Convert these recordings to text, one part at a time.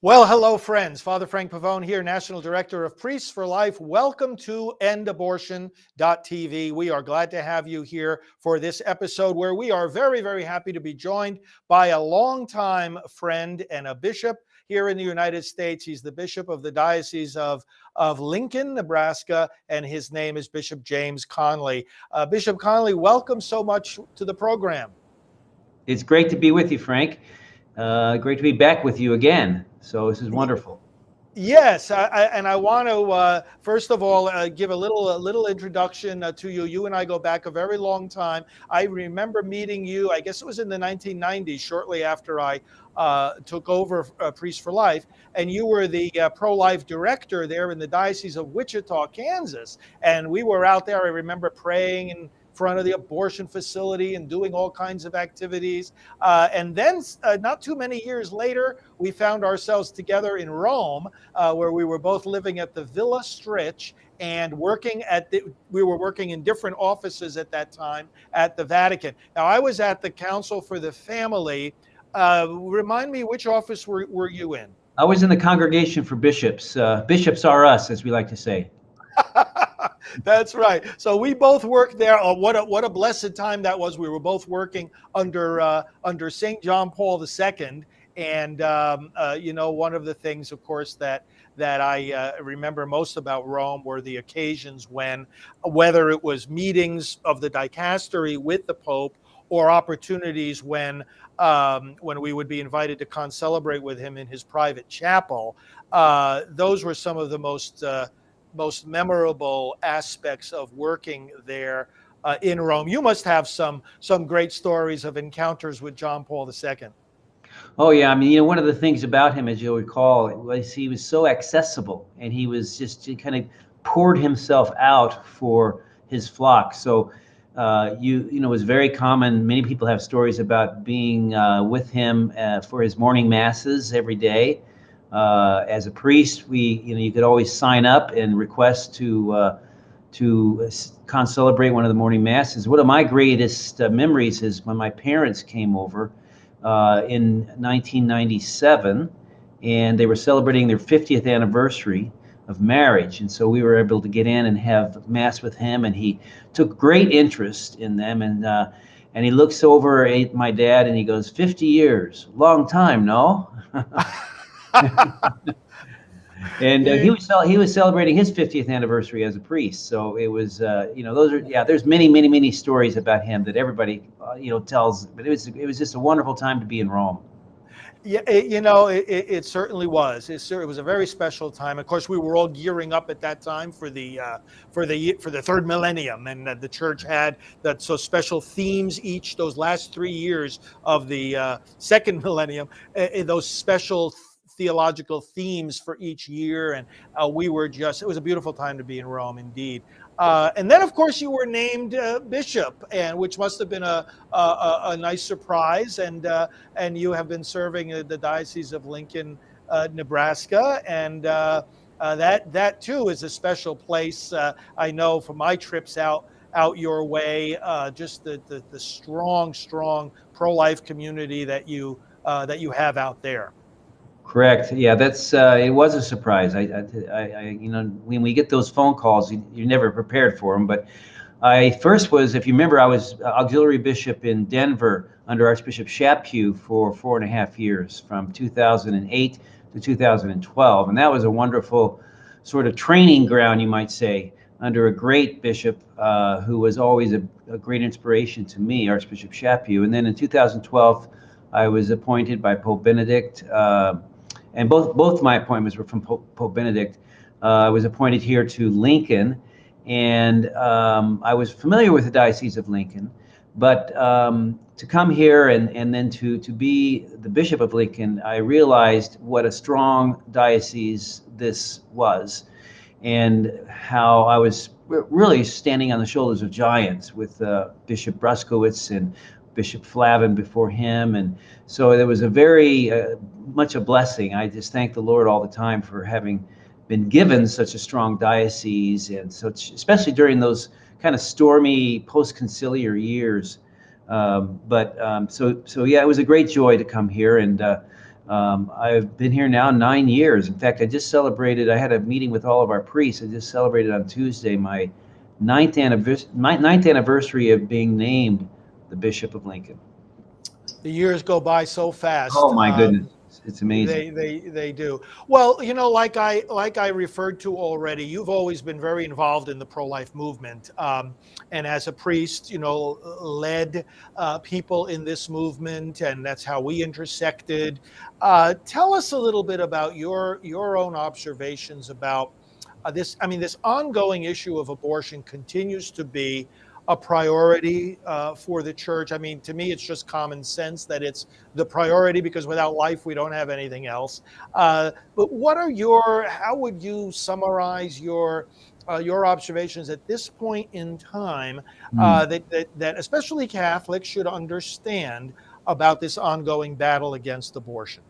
Well, hello, friends. Father Frank Pavone here, National Director of Priests for Life. Welcome to EndAbortion.tv. We are glad to have you here for this episode where we are very, very happy to be joined by a longtime friend and a bishop here in the United States. He's the bishop of the Diocese of Lincoln, Nebraska, and his name is Bishop James Conley. Bishop Conley, welcome so much to the program. It's great to be with you, Frank. Great to be back with you again. So this is wonderful. Yes, I want to first of all give a little introduction to you. You and I go back a very long time. I remember meeting you. I guess it was in the 1990s, shortly after I took over Priest for Life, and you were the pro-life director there in the Diocese of Wichita, Kansas. And we were out there. I remember praying in front of the abortion facility and doing all kinds of activities. And then not too many years later, we found ourselves together in Rome, where we were both living at the Villa Stritch and we were working in different offices at that time at the Vatican. Now, I was at the Council for the Family. Remind me, which office were you in? I was in the Congregation for Bishops. Bishops are us, as we like to say. That's right. So we both worked there. Oh, what a blessed time that was. We were both working under St. John Paul II. And one of the things, of course, that I remember most about Rome were the occasions when, whether it was meetings of the dicastery with the Pope or opportunities when we would be invited to concelebrate with him in his private chapel, those were some of the most memorable aspects of working there in Rome. You must have some great stories of encounters with John Paul II. Oh yeah, I mean, one of the things about him, as you'll recall, was he was so accessible, and he was he kind of poured himself out for his flock. So it was very common. Many people have stories about being with him for his morning masses every day. As a priest, you could always sign up and request to concelebrate one of the morning masses. One of my greatest memories is when my parents came over in 1997, and they were celebrating their 50th anniversary of marriage. And so we were able to get in and have mass with him, and he took great interest in them. And he looks over at my dad and he goes, 50 years, long time, no? And he was celebrating his 50th anniversary as a priest. So it was, there's many stories about him that everybody, tells. But it was just a wonderful time to be in Rome. Yeah, it certainly was. It was a very special time. Of course, we were all gearing up at that time for the third millennium, and the church had so special themes each those last 3 years of the second millennium. Those special theological themes for each year, and it was a beautiful time to be in Rome indeed. And then, of course, you were named bishop, and which must have been a nice surprise. And you have been serving the Diocese of Lincoln, Nebraska, and that too is a special place. I know from my trips out your way, just the strong pro-life community that you have out there. Correct. Yeah, that's it was a surprise. When we get those phone calls, you're never prepared for them. But I first was, if you remember, I was auxiliary bishop in Denver under Archbishop Chaput for 4.5 years, from 2008 to 2012, and that was a wonderful sort of training ground, you might say, under a great bishop who was always a great inspiration to me, Archbishop Chaput. And then in 2012, I was appointed by Pope Benedict. And both my appointments were from Pope Benedict. I was appointed here to Lincoln, and I was familiar with the Diocese of Lincoln, but to come here and then to be the Bishop of Lincoln, I realized what a strong diocese this was, and how I was really standing on the shoulders of giants with Bishop Bruskowitz and Bishop Flavin before him. And so there was a very much a blessing. I just thank the Lord all the time for having been given such a strong diocese, and such, especially during those kind of stormy post-conciliar years. So yeah, it was a great joy to come here, and I've been here now 9 years. In fact, I had a meeting with all of our priests. I just celebrated on Tuesday my ninth anniversary of being named the Bishop of Lincoln. The years go by so fast. Oh my goodness, it's amazing. They do. Well, like I referred to already, you've always been very involved in the pro-life movement, and as a priest, led people in this movement, and that's how we intersected. Tell us a little bit about your own observations about this. I mean, this ongoing issue of abortion continues to be a priority for the church. I mean, to me, it's just common sense that it's the priority, because without life, we don't have anything else. But how would you summarize your observations at this point in time that especially Catholics should understand about this ongoing battle against abortion?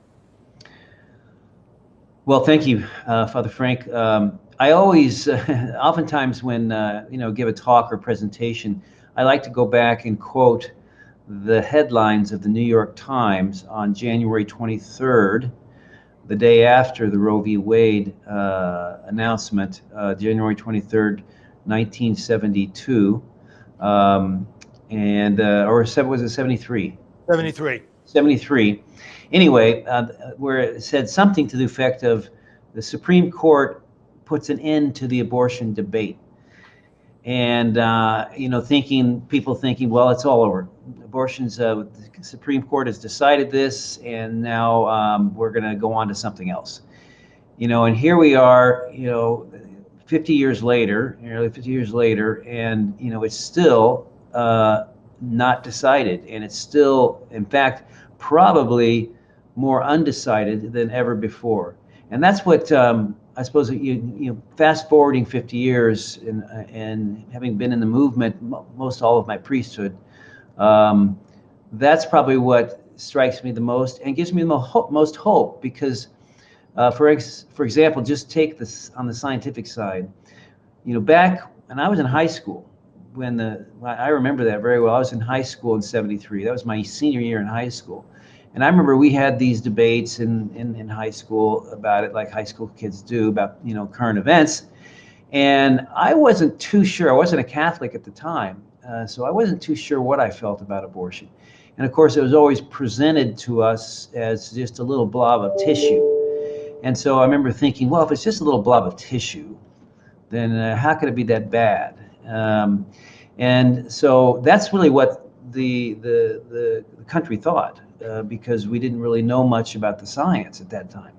Well, thank you, Father Frank. I always, oftentimes when, give a talk or presentation, I like to go back and quote the headlines of the New York Times on January 23rd, the day after the Roe v. Wade announcement, January 23rd, 1972, or was it 73? 73. 73. Anyway, where it said something to the effect of the Supreme Court puts an end to the abortion debate. And, people thinking, well, it's all over. Abortions, the Supreme Court has decided this, and now we're going to go on to something else. And here we are, 50 years later, nearly 50 years later, and, it's still not decided. And it's still, in fact, probably more undecided than ever before. And that's what I suppose fast forwarding 50 years and having been in the movement most all of my priesthood, that's probably what strikes me the most and gives me the most hope, because for example, just take this on the scientific side. Back when I was in high school, I remember that very well. I was in high school in 73. That was my senior year in high school. And I remember we had these debates in high school about it, like high school kids do, about current events. And I wasn't too sure. I wasn't a Catholic at the time, so I wasn't too sure what I felt about abortion. And of course, it was always presented to us as just a little blob of tissue. And so I remember thinking, well, if it's just a little blob of tissue, then how could it be that bad? And so that's really what the country thought. Because we didn't really know much about the science at that time.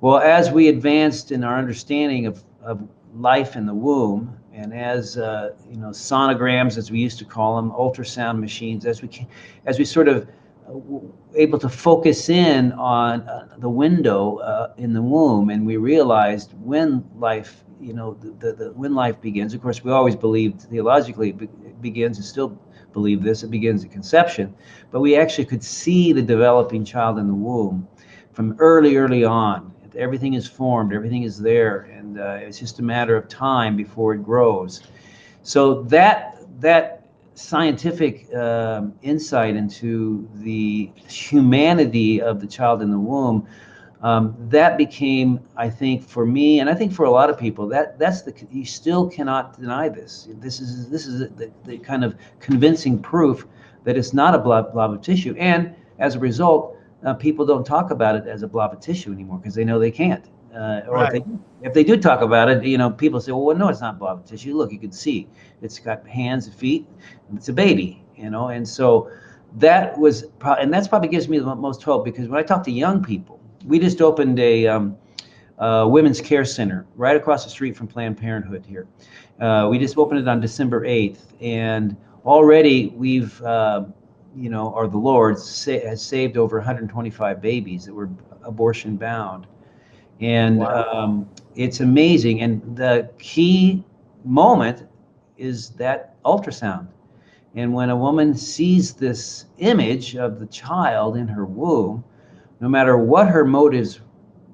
Well, as we advanced in our understanding of life in the womb, and as sonograms, as we used to call them, ultrasound machines, as we sort of able to focus in on the window in the womb, and we realized when life, when life begins. Of course, we always believed theologically it begins, and still believe this, it begins at conception, but we actually could see the developing child in the womb from early on. Everything is formed, everything is there, and it's just a matter of time before it grows. So that scientific insight into the humanity of the child in the womb, that became, I think, for me, and I think for a lot of people, you still cannot deny this. This is the kind of convincing proof that it's not a blob of tissue, and as a result, people don't talk about it as a blob of tissue anymore because they know they can't. Or if they do talk about it, people say, well, no, it's not blob of tissue. Look, you can see it's got hands and feet, and it's a baby, and so that was, and that's probably gives me the most hope, because when I talk to young people, we just opened a women's care center right across the street from Planned Parenthood here. We just opened it on December 8th, and already we've, or the Lord has saved over 125 babies that were abortion bound. And wow. It's amazing. And the key moment is that ultrasound. And when a woman sees this image of the child in her womb, no matter what her motives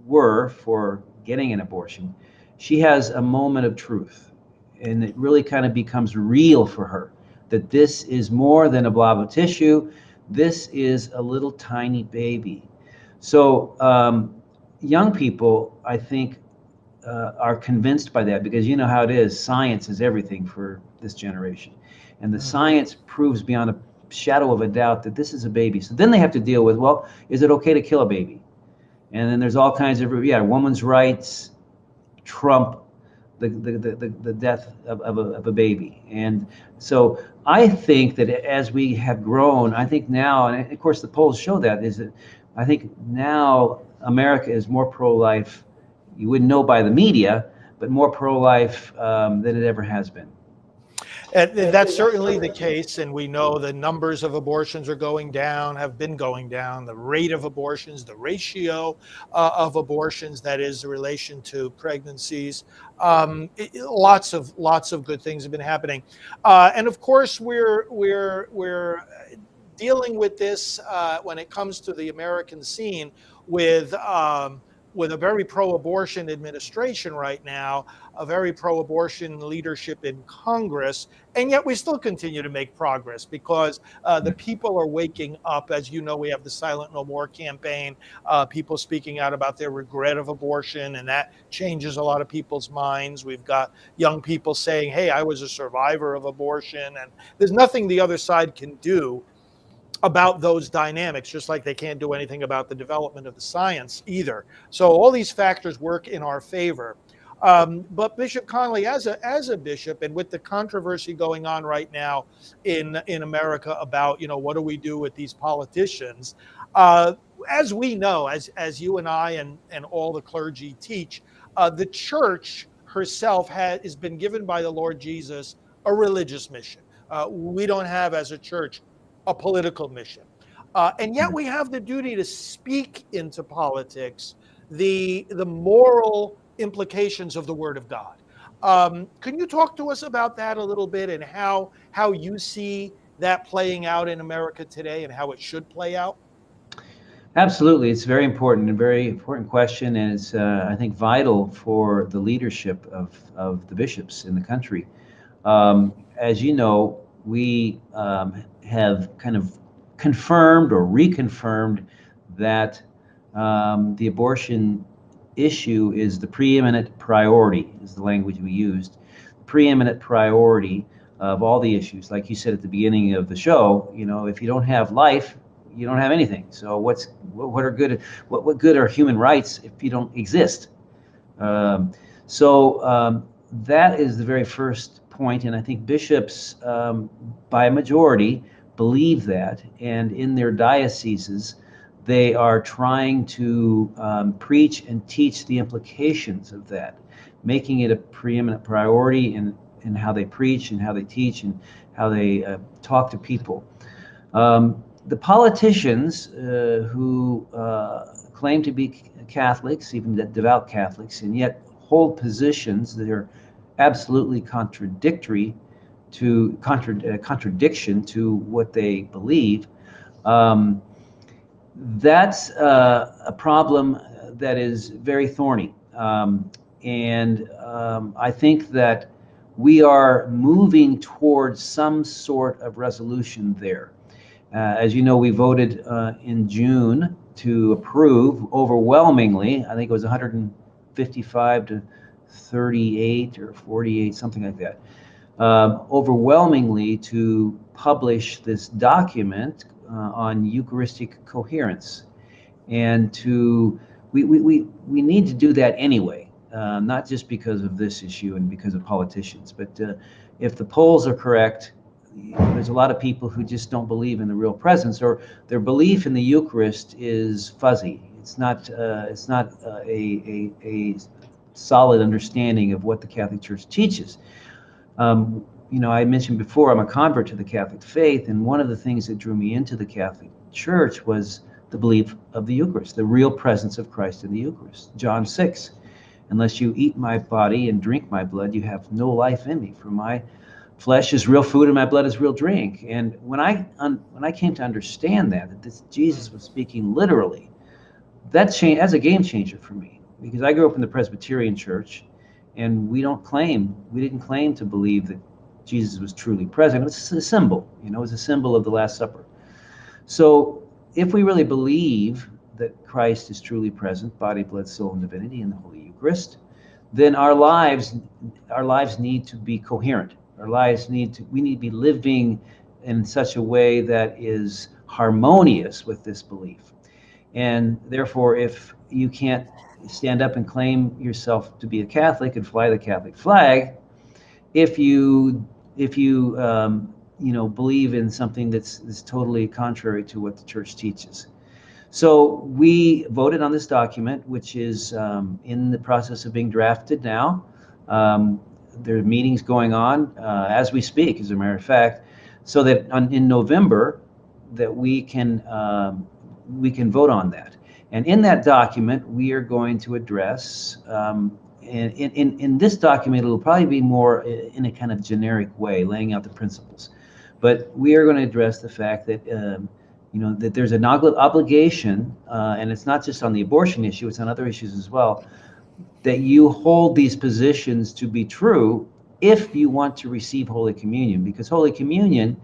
were for getting an abortion, she has a moment of truth. And it really kind of becomes real for her, that this is more than a blob of tissue. This is a little tiny baby. So young people, I think, are convinced by that, because you know how it is. Science is everything for this generation. And the science proves beyond a shadow of a doubt that this is a baby. So then they have to deal with, well, is it okay to kill a baby? And then there's all kinds of, women's rights trump the death of a baby. And so I think that as we have grown, I think now, and of course the polls show that, is that I think now America is more pro-life. You wouldn't know by the media, but more pro-life than it ever has been. And that's certainly the case, and we know the numbers of abortions are going down, have been going down. The rate of abortions, the ratio of abortions, that is, the relation to pregnancies. Lots of good things have been happening, and of course we're dealing with this when it comes to the American scene with a very pro-abortion administration right now, a very pro-abortion leadership in Congress, and yet we still continue to make progress because the people are waking up. As you know, we have the Silent No More campaign, people speaking out about their regret of abortion, and that changes a lot of people's minds. We've got young people saying, hey, I was a survivor of abortion, and there's nothing the other side can do about those dynamics, just like they can't do anything about the development of the science either. So all these factors work in our favor. But Bishop Conley, as a bishop, and with the controversy going on right now in America about, what do we do with these politicians? As we know, as you and I and all the clergy teach, the church herself has been given by the Lord Jesus a religious mission. We don't have, as a church, a political mission. And yet we have the duty to speak into politics the moral implications of the Word of God. Can you talk to us about that a little bit, and how you see that playing out in America today and how it should play out? Absolutely. It's very important, a very important question, and it's, I think, vital for the leadership of the bishops in the country. As you know, we have kind of confirmed or reconfirmed that the abortion issue is the preeminent priority, is the language we used, preeminent priority of all the issues. Like you said at the beginning of the show, if you don't have life, you don't have anything. So what good are human rights if you don't exist? That is the very first point, and I think bishops, by a majority, believe that, and in their dioceses, they are trying to preach and teach the implications of that, making it a preeminent priority in how they preach and how they teach and how they talk to people. The politicians who claim to be Catholics, even devout Catholics, and yet hold positions that are absolutely contradiction to what they believe, that's a problem that is very thorny. I think that we are moving towards some sort of resolution there. As you know, we voted in June to approve overwhelmingly. I think it was 155 to 38 or 48, something like that. Overwhelmingly to publish this document on Eucharistic coherence, and we need to do that anyway, not just because of this issue and because of politicians, but if the polls are correct, there's a lot of people who just don't believe in the real presence, or their belief in the Eucharist is fuzzy. It's not a solid understanding of what the Catholic Church teaches. I mentioned before, I'm a convert to the Catholic faith, and one of the things that drew me into the Catholic Church was the belief of the Eucharist, the real presence of Christ in the Eucharist. John 6, unless you eat my body and drink my blood, you have no life in me, for my flesh is real food and my blood is real drink. And when I came to understand that this Jesus was speaking literally, that's a game changer for me, because I grew up in the Presbyterian Church, and we didn't claim to believe that Jesus was truly present. It's a symbol, it's a symbol of the Last Supper. So if we really believe that Christ is truly present, body, blood, soul, and divinity in the Holy Eucharist, then our lives need to be coherent. We need to be living in such a way that is harmonious with this belief. And therefore, if you can't stand up and claim yourself to be a Catholic and fly the Catholic flag, if you believe in something that's totally contrary to what the Church teaches. So we voted on this document, which is in the process of being drafted now. There are meetings going on as we speak, as a matter of fact, so that in November that we can vote on that. And in that document, we are going to address, in this document, it'll probably be more in a kind of generic way, laying out the principles. But we are going to address the fact that that there's an obligation, and it's not just on the abortion issue, it's on other issues as well, that you hold these positions to be true if you want to receive Holy Communion. Because Holy Communion,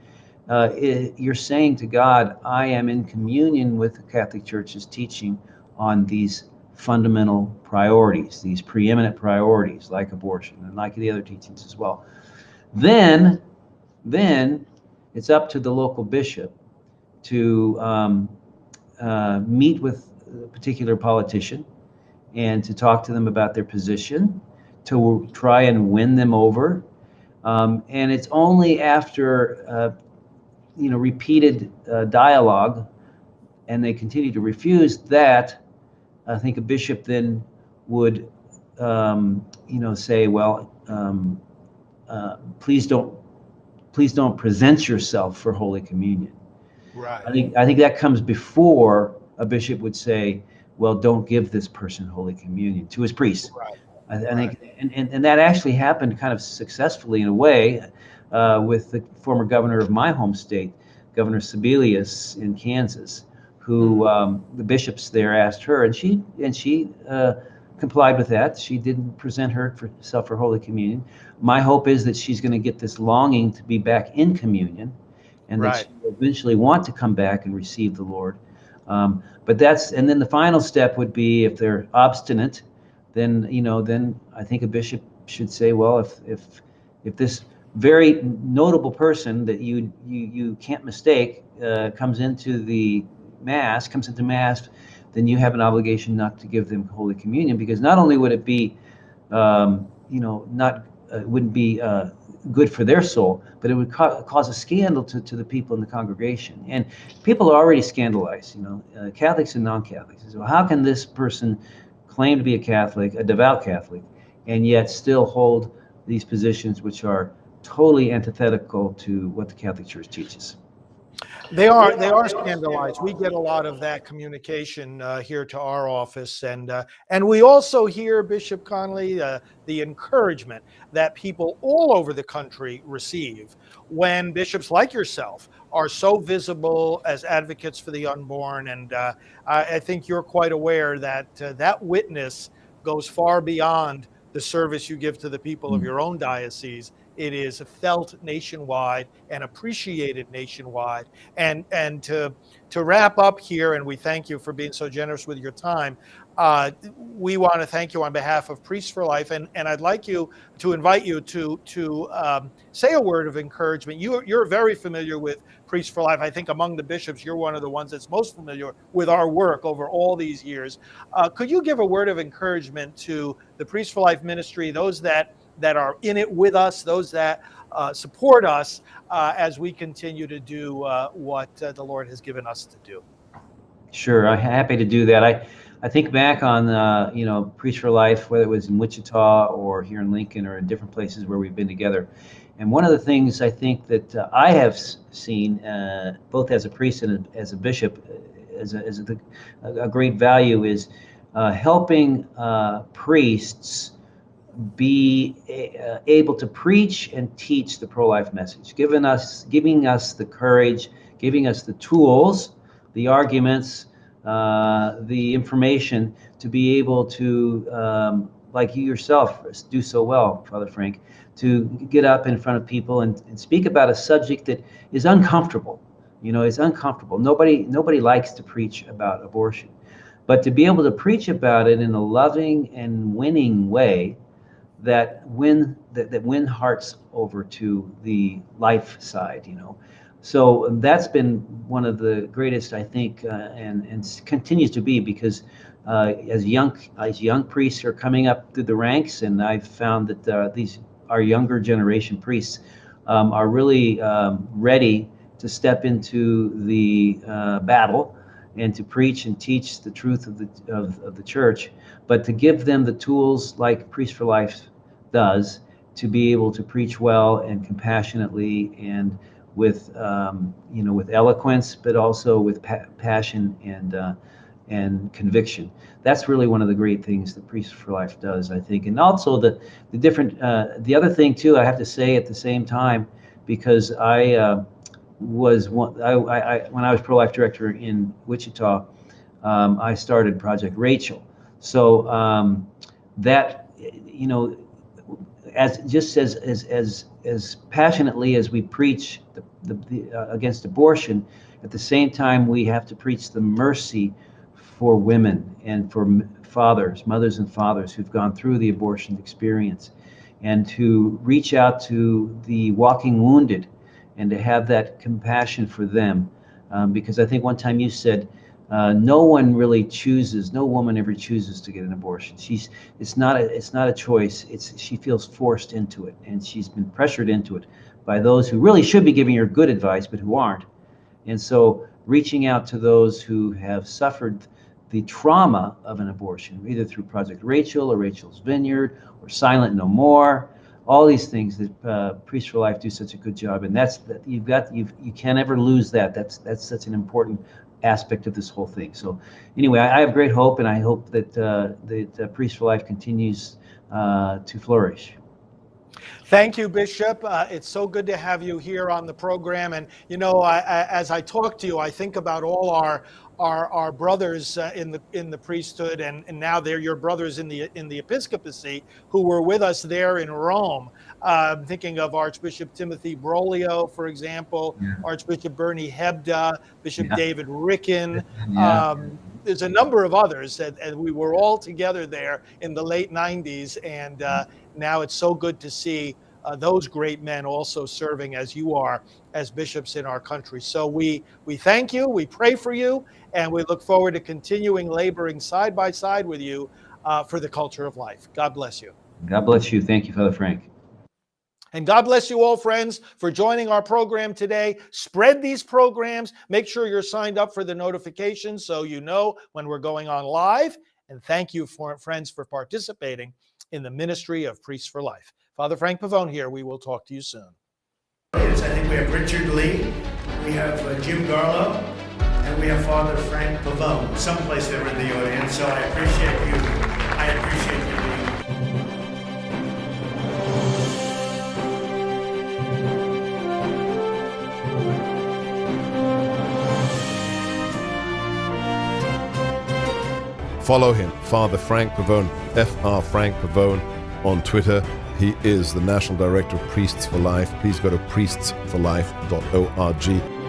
you're saying to God, I am in communion with the Catholic Church's teaching on these fundamental priorities, these preeminent priorities like abortion and like the other teachings as well. Then it's up to the local bishop to meet with a particular politician and to talk to them about their position, to try and win them over. And it's only after repeated dialogue, and they continue to refuse, that I think a bishop then would say, well, please don't present yourself for Holy Communion. Right. I think that comes before a bishop would say, well, don't give this person Holy Communion to his priest. Right. I think, and that actually happened kind of successfully in a way with the former governor of my home state, Governor Sebelius in Kansas, who the bishops there asked her, and she complied with that. She didn't present herself for Holy Communion. My hope is that she's going to get this longing to be back in communion, and that she will eventually want to come back and receive the Lord. And then the final step would be, if they're obstinate, then I think a bishop should say, well, if this very notable person that you can't mistake comes into Mass, then you have an obligation not to give them Holy Communion, because not only would it be wouldn't be good for their soul, but it would cause a scandal to the people in the congregation. And people are already scandalized, Catholics and non-Catholics. So how can this person claim to be a Catholic, a devout Catholic, and yet still hold these positions which are totally antithetical to what the Catholic Church teaches? They are scandalized. We get a lot of that communication here to our office, and we also hear, Bishop Conley, the encouragement that people all over the country receive when bishops like yourself are so visible as advocates for the unborn. And I think you're quite aware that that witness goes far beyond the service you give to the people of your own diocese. It is felt nationwide and appreciated nationwide. And to wrap up here, and we thank you for being so generous with your time, we want to thank you on behalf of Priests for Life, and I'd like you to invite you to say a word of encouragement. You're very familiar with Priests for Life. I think among the bishops, you're one of the ones that's most familiar with our work over all these years. Could you give a word of encouragement to the Priests for Life ministry, those that are in it with us, those that support us as we continue to do what the Lord has given us to do? Sure, I'm happy to do that. I think back on Priests for Life, whether it was in Wichita or here in Lincoln or in different places where we've been together. And one of the things I think that I have seen, both as a priest and as a bishop, as a great value, is helping priests be able to preach and teach the pro-life message, giving us the courage, giving us the tools, the arguments, the information to be able to, like you yourself do so well, Father Frank, to get up in front of people and speak about a subject that is uncomfortable. It's uncomfortable. Nobody likes to preach about abortion. but to be able to preach about it in a loving and winning way that win hearts over to the life side, you know. So that's been one of the greatest, I think, and continues to be, because as young priests are coming up through the ranks, and I've found that our younger generation priests are really ready to step into the battle and to preach and teach the truth of the church, but to give them the tools like Priest for Life does, to be able to preach well and compassionately and with with eloquence, but also with passion and conviction. That's really one of the great things that Priest for Life does, I think. And also the other thing too, I have to say at the same time, because I when I was pro-life director in Wichita, I started Project Rachel. So that, you know, as passionately as we preach against abortion, at the same time we have to preach the mercy for women and for mothers and fathers who've gone through the abortion experience, and to reach out to the walking wounded and to have that compassion for them, because I think one time you said, no woman ever chooses to get an abortion. It's not a choice. She feels forced into it, and she's been pressured into it by those who really should be giving her good advice, but who aren't. And so reaching out to those who have suffered the trauma of an abortion, either through Project Rachel or Rachel's Vineyard or Silent No More, all these things that Priests for Life do such a good job. And you can't ever lose that. That's such an important aspect of this whole thing. So anyway, I have great hope, and I hope that Priests for Life continues to flourish. Thank you, Bishop. It's so good to have you here on the program. And, you know, as I talk to you, I think about all our brothers in the priesthood, and now they're your brothers in the episcopacy who were with us there in Rome. I'm thinking of Archbishop Timothy Broglio, for example, yeah. Archbishop Bernie Hebda, Bishop yeah. David Ricken. Yeah. There's a number of others, and we were all together there in the late 90s, and now it's so good to see those great men also serving as you are as bishops in our country. So we thank you, we pray for you, and we look forward to continuing laboring side by side with you for the culture of life. God bless you. God bless you. Thank you, Father Frank. And God bless you all, friends, for joining our program today. Spread these programs. Make sure you're signed up for the notifications so you know when we're going on live. And thank you, friends, for participating in the ministry of Priests for Life. Father Frank Pavone here. We will talk to you soon. I think we have Richard Lee, we have Jim Garlow, and we have Father Frank Pavone, someplace there in the audience. So I appreciate you. I appreciate you. Follow him, Father Frank Pavone, Fr. Frank Pavone, on Twitter. He is the National Director of Priests for Life. Please go to priestsforlife.org.